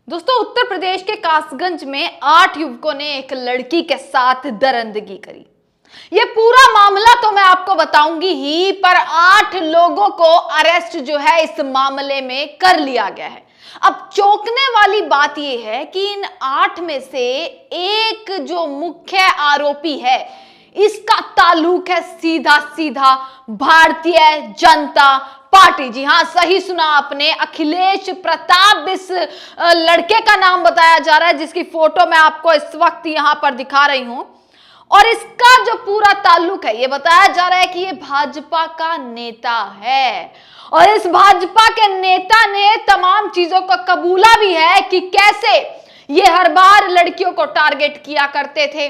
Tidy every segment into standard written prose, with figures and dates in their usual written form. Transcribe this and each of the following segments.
दोस्तों, उत्तर प्रदेश के कासगंज में 8 युवकों ने एक लड़की के साथ दरिंदगी करी। ये पूरा मामला तो मैं आपको बताऊंगी ही, पर 8 लोगों को अरेस्ट जो है इस मामले में कर लिया गया है। अब चौंकने वाली बात यह है कि इन 8 में से एक जो मुख्य आरोपी है, इसका ताल्लुक है सीधा सीधा भारतीय जनता पार्टी। जी हां, सही सुना आपने, अखिलेश प्रताप इस लड़के का नाम बताया जा रहा है, जिसकी फोटो मैं आपको इस वक्त यहां पर दिखा रही हूं। और इसका जो पूरा ताल्लुक है, ये बताया जा रहा है कि ये भाजपा का नेता है। और इस भाजपा के नेता ने तमाम चीजों को कबूला भी है कि कैसे ये हर बार लड़कियों को टारगेट किया करते थे,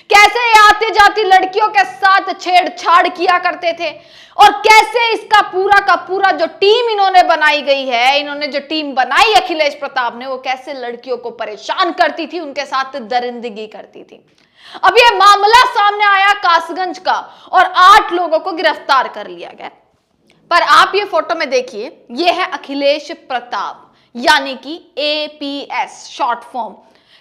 कैसे ये आते जाती लड़कियों के साथ छेड़छाड़ किया करते थे, और कैसे इसका पूरा का पूरा जो टीम इन्होंने बनाई गई है, इन्होंने जो टीम बनाई अखिलेश प्रताप ने, वो कैसे लड़कियों को परेशान करती थी, उनके साथ दरिंदगी करती थी। अब ये मामला सामने आया कासगंज का और 8 लोगों को गिरफ्तार कर लिया गया। पर आप ये फोटो में देखिए, ये है अखिलेश प्रताप, यानी कि APS शॉर्ट फॉर्म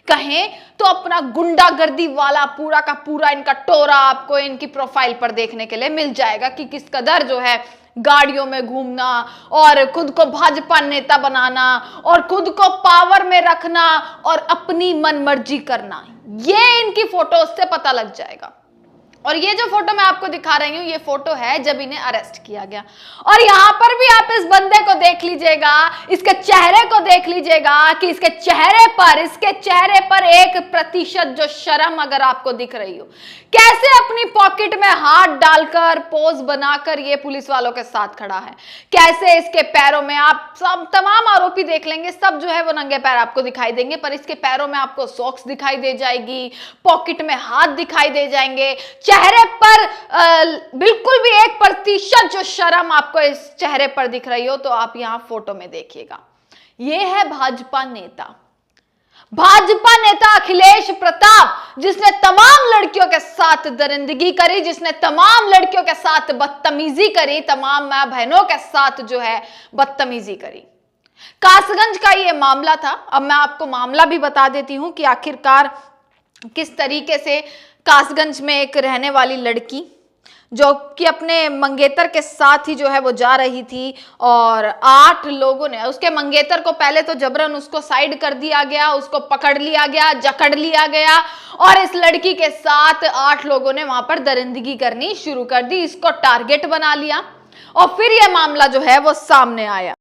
कहें तो अपना गुंडागर्दी वाला पूरा का पूरा इनका टोरा आपको इनकी प्रोफाइल पर देखने के लिए मिल जाएगा कि किस कदर जो है गाड़ियों में घूमना और खुद को भाजपा नेता बनाना और खुद को पावर में रखना और अपनी मनमर्जी करना, ये इनकी फोटो से पता लग जाएगा। और ये जो फोटो मैं आपको दिखा रही हूं, ये फोटो है जब इन्हें अरेस्ट किया गया। और यहां पर भी आप इस बंदे को देख लीजिएगा, इसके चेहरे को देख लीजिएगा कि इसके चेहरे पर 1% जो शर्म अगर आपको दिख रही हो, कैसे अपनी पॉकेट में हाथ डालकर पोज बनाकर ये पुलिस वालों के साथ खड़ा है, कैसे इसके पैरों में आप सब तमाम आरोपी देख लेंगे, सब जो है वो नंगे पैर आपको दिखाई देंगे, पर इसके पैरों में आपको सॉक्स दिखाई दे जाएगी, पॉकेट में हाथ दिखाई दे जाएंगे, चेहरे पर बिल्कुल भी 1% जो शर्म आपको इस चेहरे पर दिख रही हो, तो आप यहां फोटो में देखिएगा। यह है भाजपा नेता अखिलेश प्रताप, जिसने तमाम लड़कियों के साथ दरिंदगी करी, जिसने तमाम लड़कियों के साथ बदतमीजी करी, तमाम मां बहनों के साथ जो है बदतमीजी करी। कासगंज का यह मामला था। अब मैं आपको मामला भी बता देती हूं कि आखिरकार किस तरीके से कासगंज में एक रहने वाली लड़की जो कि अपने मंगेतर के साथ ही जो है वो जा रही थी, और 8 लोगों ने उसके मंगेतर को पहले तो जबरन उसको साइड कर दिया गया, उसको पकड़ लिया गया, जकड़ लिया गया, और इस लड़की के साथ 8 लोगों ने वहां पर दरिंदगी करनी शुरू कर दी, इसको टारगेट बना लिया। और फिर यह मामला जो है वो सामने आया।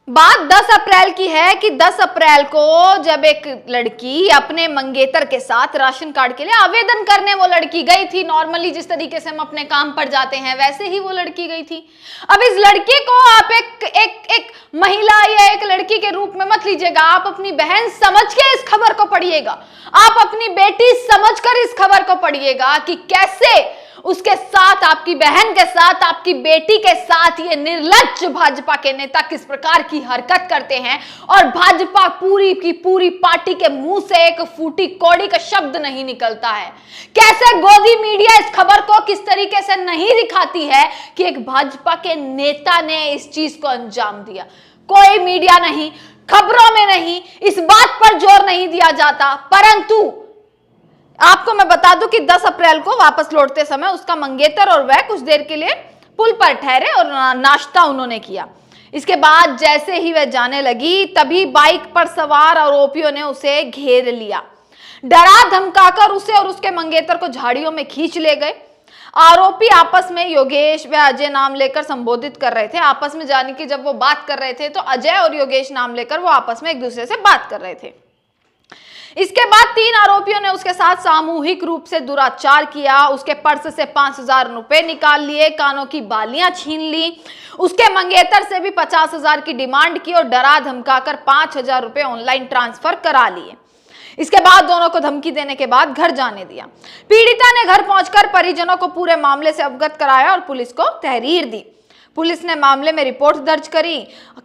बात 10 अप्रैल की है कि 10 अप्रैल को जब एक लड़की अपने मंगेतर के साथ राशन कार्ड के लिए आवेदन करने वो लड़की गई थी। नॉर्मली जिस तरीके से हम अपने काम पर जाते हैं वैसे ही वो लड़की गई थी। अब इस लड़की को आप एक महिला या एक लड़की के रूप में मत लीजिएगा, आप अपनी बहन समझ के इस खबर को पढ़िएगा, आप अपनी बेटी समझकर इस खबर को पढ़िएगा कि कैसे उसके साथ, आपकी बहन के साथ, आपकी बेटी के साथ ये निर्लज्ज भाजपा के नेता किस प्रकार की हरकत करते हैं, और भाजपा पूरी की पूरी पार्टी के मुंह से एक फूटी कौड़ी का शब्द नहीं निकलता है। कैसे गोदी मीडिया इस खबर को किस तरीके से नहीं दिखाती है कि एक भाजपा के नेता ने इस चीज को अंजाम दिया। कोई मीडिया नहीं, खबरों में नहीं, इस बात पर जोर नहीं दिया जाता। परंतु आपको मैं बता दूं कि 10 अप्रैल को वापस लौटते समय उसका मंगेतर और वह कुछ देर के लिए पुल पर ठहरे और नाश्ता उन्होंने किया। इसके बाद जैसे ही वह जाने लगी, तभी बाइक पर सवार आरोपियों ने उसे घेर लिया, डरा धमकाकर उसे और उसके मंगेतर को झाड़ियों में खींच ले गए। आरोपी आपस में योगेश व अजय नाम लेकर संबोधित कर रहे थे। आपस में जाने की जब वो बात कर रहे थे तो अजय और योगेश नाम लेकर वो आपस में एक दूसरे से बात कर रहे थे। इसके बाद 3 आरोपियों ने उसके साथ सामूहिक रूप से दुराचार किया, उसके पर्स से 5,000 रुपए निकाल लिए, कानों की बालियां छीन ली, उसके मंगेतर से भी 50,000 की डिमांड की और डरा धमकाकर 5,000 रुपए ऑनलाइन ट्रांसफर करा लिए। इसके बाद दोनों को धमकी देने के बाद घर जाने दिया। पीड़िता ने घर पहुंचकर परिजनों को पूरे मामले से अवगत कराया और पुलिस को तहरीर दी। पुलिस ने मामले में रिपोर्ट दर्ज करी,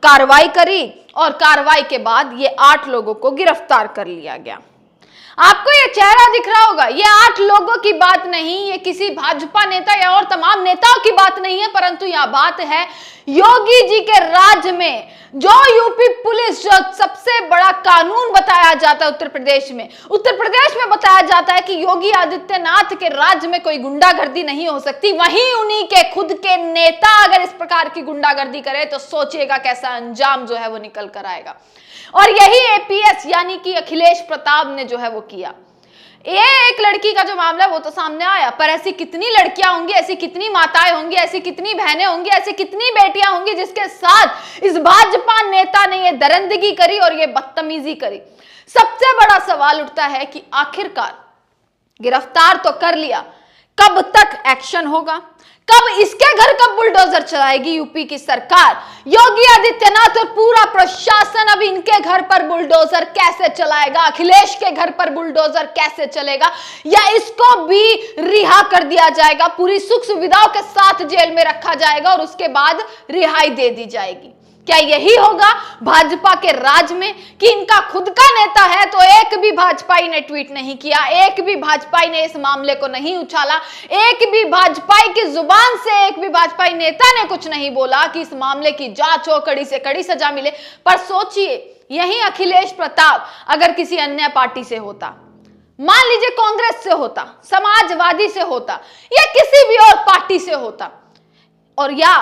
कार्रवाई करी, और कार्रवाई के बाद ये 8 लोगों को गिरफ्तार कर लिया गया। आपको ये चेहरा दिख रहा होगा, ये 8 लोगों की बात नहीं, ये किसी भाजपा नेता या और तमाम नेताओं की बात नहीं है, परंतु यह बात है योगी जी के राज में जो यूपी पुलिस, जो सबसे बड़ा कानून बताया जाता है उत्तर प्रदेश में बताया जाता है कि योगी आदित्यनाथ के राज्य में कोई गुंडागर्दी नहीं हो सकती, वहीं उन्हीं के खुद के नेता अगर इस प्रकार की गुंडागर्दी करे तो सोचिएगा कैसा अंजाम जो है वो निकल कर आएगा। और यही एपीएस यानी कि अखिलेश प्रताप ने जो है वो किया। ये एक लड़की का जो मामला है वो तो सामने आया, पर ऐसी कितनी लड़कियां होंगी, ऐसी कितनी माताएं होंगी, ऐसी कितनी बहनें होंगी, ऐसी कितनी बेटियां होंगी जिसके साथ इस भाजपा नेता ने ये दरिंदगी करी और ये बदतमीजी करी। सबसे बड़ा सवाल उठता है कि आखिरकार गिरफ्तार तो कर लिया, कब तक एक्शन होगा, कब इसके घर कब बुलडोजर चलाएगी यूपी की सरकार? योगी आदित्यनाथ और पूरा प्रशासन अब इनके घर पर बुलडोजर कैसे चलाएगा? अखिलेश के घर पर बुलडोजर कैसे चलेगा? या इसको भी रिहा कर दिया जाएगा, पूरी सुख सुविधाओं के साथ जेल में रखा जाएगा और उसके बाद रिहाई दे दी जाएगी? क्या यही होगा भाजपा के राज में कि इनका खुद का नेता है तो एक भी भाजपाई ने ट्वीट नहीं किया, एक भी भाजपाई ने इस मामले को नहीं उछाला, एक भी भाजपाई की जुबान से एक भी भाजपाई नेता ने कुछ नहीं बोला कि इस मामले की जांच हो, कड़ी से कड़ी सजा मिले? पर सोचिए, यही अखिलेश प्रताप अगर किसी अन्य पार्टी से होता, मान लीजिए कांग्रेस से होता, समाजवादी से होता या किसी भी और पार्टी से होता, और या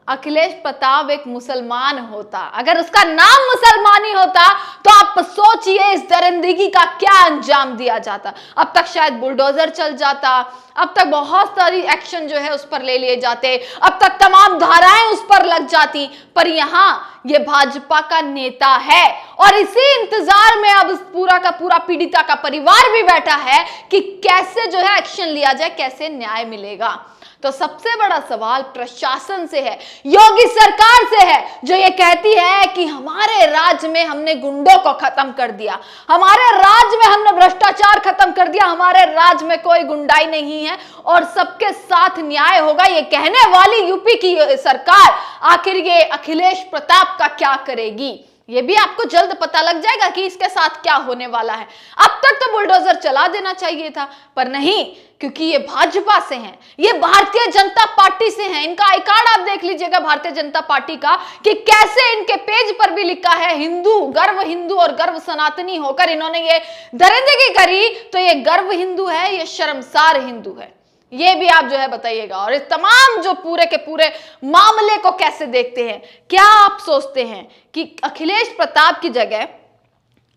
अखिलेश प्रताप एक मुसलमान होता, अगर उसका नाम मुसलमानी होता तो आप सोचिए इस दरिंदगी का क्या अंजाम दिया जाता। अब तक शायद बुलडोजर चल जाता, अब तक बहुत सारी एक्शन जो है उस पर ले लिए जाते, अब तक तमाम धाराएं उस पर लग जाती, पर यहां ये भाजपा का नेता है और इसी इंतजार में अब पूरा का पूरा पीड़िता का परिवार भी बैठा है कि कैसे जो है एक्शन लिया जाए, कैसे न्याय मिलेगा। तो सबसे बड़ा सवाल प्रशासन से है, योगी सरकार से है, जो ये कहती है कि हमारे राज्य में हमने गुंडों को खत्म कर दिया, हमारे राज्य में हमने भ्रष्टाचार खत्म कर दिया, हमारे राज्य में कोई गुंडाई नहीं है और सबके साथ न्याय होगा। ये कहने वाली यूपी की सरकार आखिर ये अखिलेश प्रताप का क्या करेगी? ये भी आपको जल्द पता लग जाएगा कि इसके साथ क्या होने वाला है। अब तक तो बुलडोजर चला देना चाहिए था, पर नहीं, क्योंकि ये भाजपा से हैं, ये भारतीय जनता पार्टी से हैं। इनका आई कार्ड आप देख लीजिएगा भारतीय जनता पार्टी का, कि कैसे इनके पेज पर भी लिखा है हिंदू और गर्व सनातनी होकर इन्होंने ये दरिंदगी करी, तो ये गर्व हिंदू है, ये शर्मसार हिंदू है। ये भी आप जो है बताइएगा। और इस तमाम जो पूरे के पूरे मामले को कैसे देखते हैं? क्या आप सोचते हैं कि अखिलेश प्रताप की जगह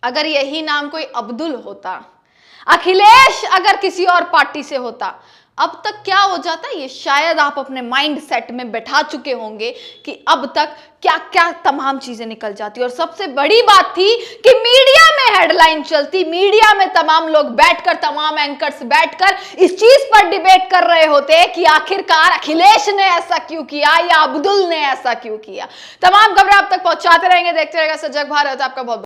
अगर यही नाम कोई अब्दुल होता, अखिलेश अगर किसी और पार्टी से होता, अब तक क्या हो जाता? ये शायद आप अपने माइंड सेट में बैठा चुके होंगे कि अब तक क्या क्या तमाम चीजें निकल जाती। और सबसे बड़ी बात थी कि मीडिया में हेडलाइन चलती, मीडिया में तमाम लोग बैठकर, तमाम एंकर्स बैठकर इस चीज पर डिबेट कर रहे होते कि आखिरकार अखिलेश ने ऐसा क्यों किया या अब्दुल ने ऐसा क्यों किया। तमाम खबरें आप तक पहुंचाते रहेंगे, देखते रहेगा सजग भारत। आपका बहुत